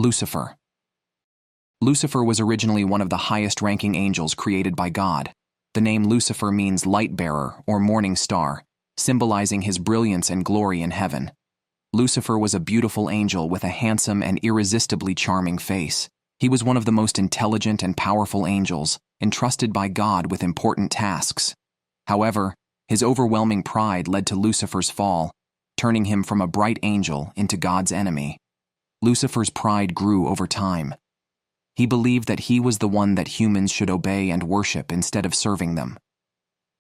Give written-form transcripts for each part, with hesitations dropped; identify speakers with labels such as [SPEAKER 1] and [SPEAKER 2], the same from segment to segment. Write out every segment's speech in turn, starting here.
[SPEAKER 1] Lucifer. Lucifer was originally one of the highest-ranking angels created by God. The name Lucifer means light-bearer or morning star, symbolizing his brilliance and glory in heaven. Lucifer was a beautiful angel with a handsome and irresistibly charming face. He was one of the most intelligent and powerful angels, entrusted by God with important tasks. However, his overwhelming pride led to Lucifer's fall, turning him from a bright angel into God's enemy. Lucifer's pride grew over time. He believed that he was the one that humans should obey and worship instead of serving them.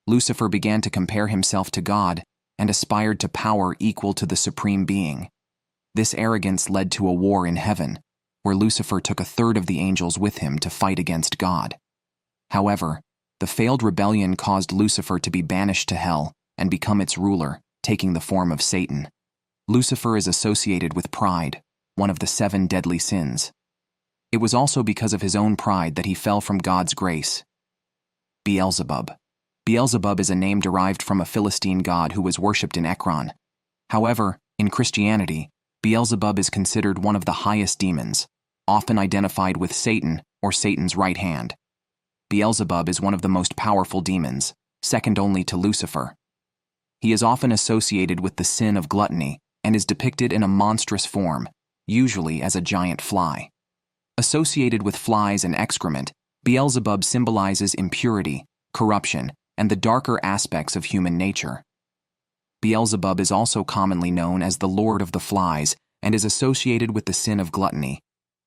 [SPEAKER 1] Lucifer began to compare himself to God and aspired to power equal to the supreme being. This arrogance led to a war in heaven, where Lucifer took a third of the angels with him to fight against God. However, the failed rebellion caused Lucifer to be banished to hell and become its ruler, taking the form of Satan. Lucifer is associated with pride, one of the 7 deadly sins. It was also because of his own pride that he fell from God's grace. Beelzebub. Beelzebub is a name derived from a Philistine god who was worshipped in Ekron. However, in Christianity, Beelzebub is considered one of the highest demons, often identified with Satan or Satan's right hand. Beelzebub is one of the most powerful demons, second only to Lucifer. He is often associated with the sin of gluttony and is depicted in a monstrous form, usually as a giant fly. Associated with flies and excrement, Beelzebub symbolizes impurity, corruption, and the darker aspects of human nature. Beelzebub is also commonly known as the Lord of the Flies and is associated with the sin of gluttony.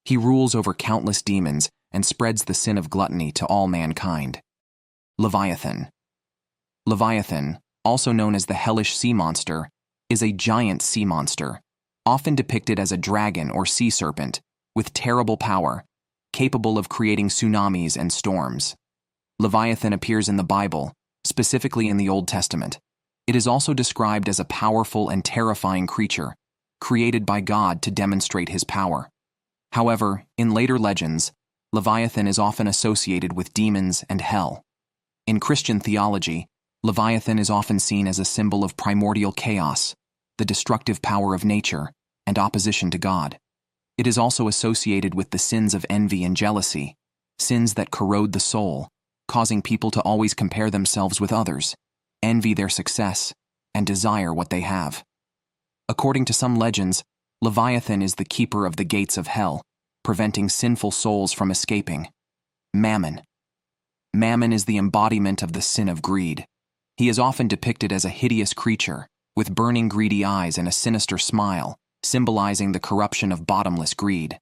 [SPEAKER 1] He rules over countless demons and spreads the sin of gluttony to all mankind. Leviathan. Leviathan, also known as the hellish sea monster, is a giant sea monster, often depicted as a dragon or sea serpent, with terrible power, capable of creating tsunamis and storms. Leviathan appears in the Bible, specifically in the Old Testament. It is also described as a powerful and terrifying creature, created by God to demonstrate his power. However, in later legends, Leviathan is often associated with demons and hell. In Christian theology, Leviathan is often seen as a symbol of primordial chaos, the destructive power of nature, and opposition to God. It is also associated with the sins of envy and jealousy, sins that corrode the soul, causing people to always compare themselves with others, envy their success, and desire what they have. According to some legends, Leviathan is the keeper of the gates of hell, preventing sinful souls from escaping. Mammon. Mammon is the embodiment of the sin of greed. He is often depicted as a hideous creature, with burning greedy eyes and a sinister smile, symbolizing the corruption of bottomless greed.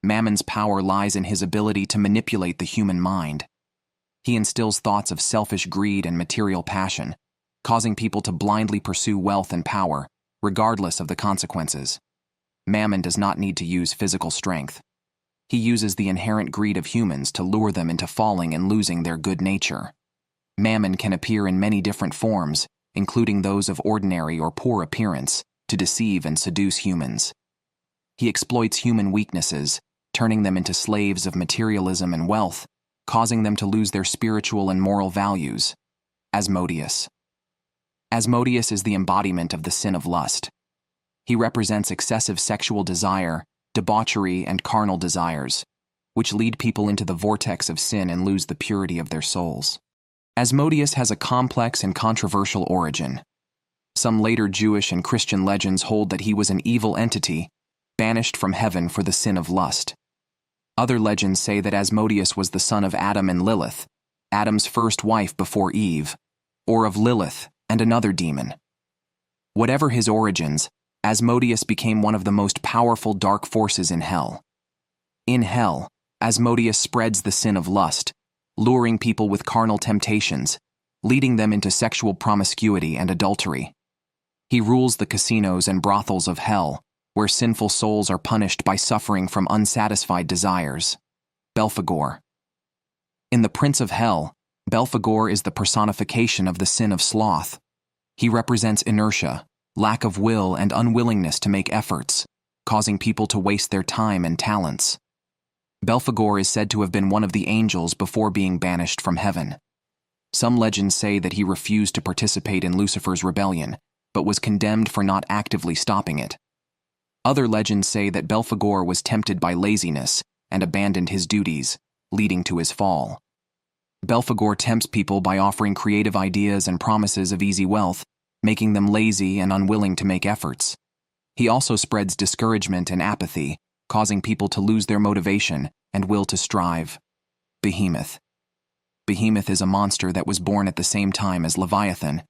[SPEAKER 1] Mammon's power lies in his ability to manipulate the human mind. He instills thoughts of selfish greed and material passion, causing people to blindly pursue wealth and power, regardless of the consequences. Mammon does not need to use physical strength. He uses the inherent greed of humans to lure them into falling and losing their good nature. Mammon can appear in many different forms, including those of ordinary or poor appearance, to deceive and seduce humans. He exploits human weaknesses, turning them into slaves of materialism and wealth, causing them to lose their spiritual and moral values. Asmodeus. Asmodeus is the embodiment of the sin of lust. He represents excessive sexual desire, debauchery, and carnal desires, which lead people into the vortex of sin and lose the purity of their souls. Asmodeus has a complex and controversial origin. Some later Jewish and Christian legends hold that he was an evil entity, banished from heaven for the sin of lust. Other legends say that Asmodeus was the son of Adam and Lilith, Adam's first wife before Eve, or of Lilith and another demon. Whatever his origins, Asmodeus became one of the most powerful dark forces in hell. In hell, Asmodeus spreads the sin of lust, luring people with carnal temptations, leading them into sexual promiscuity and adultery. He rules the casinos and brothels of hell, where sinful souls are punished by suffering from unsatisfied desires. Belphegor. In The Prince of Hell, Belphegor is the personification of the sin of sloth. He represents inertia, lack of will, and unwillingness to make efforts, causing people to waste their time and talents. Belphegor is said to have been one of the angels before being banished from heaven. Some legends say that he refused to participate in Lucifer's rebellion, but was condemned for not actively stopping it. Other legends say that Belphegor was tempted by laziness and abandoned his duties, leading to his fall. Belphegor tempts people by offering creative ideas and promises of easy wealth, making them lazy and unwilling to make efforts. He also spreads discouragement and apathy, causing people to lose their motivation and will to strive. Behemoth. Behemoth is a monster that was born at the same time as Leviathan.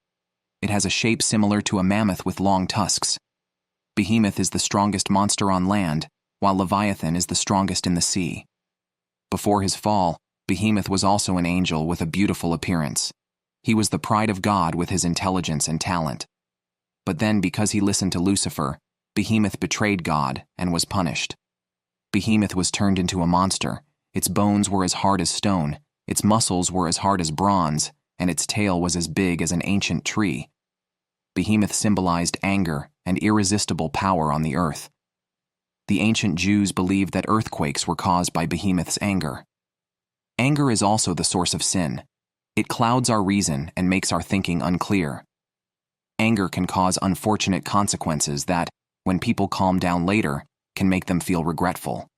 [SPEAKER 1] It has a shape similar to a mammoth with long tusks. Behemoth is the strongest monster on land, while Leviathan is the strongest in the sea. Before his fall, Behemoth was also an angel with a beautiful appearance. He was the pride of God with his intelligence and talent. But then, because he listened to Lucifer, Behemoth betrayed God and was punished. Behemoth was turned into a monster. Its bones were as hard as stone, its muscles were as hard as bronze, and its tail was as big as an ancient tree. Behemoth symbolized anger and irresistible power on the earth. The ancient Jews believed that earthquakes were caused by Behemoth's anger. Anger is also the source of sin. It clouds our reason and makes our thinking unclear. Anger can cause unfortunate consequences that, when people calm down later, can make them feel regretful.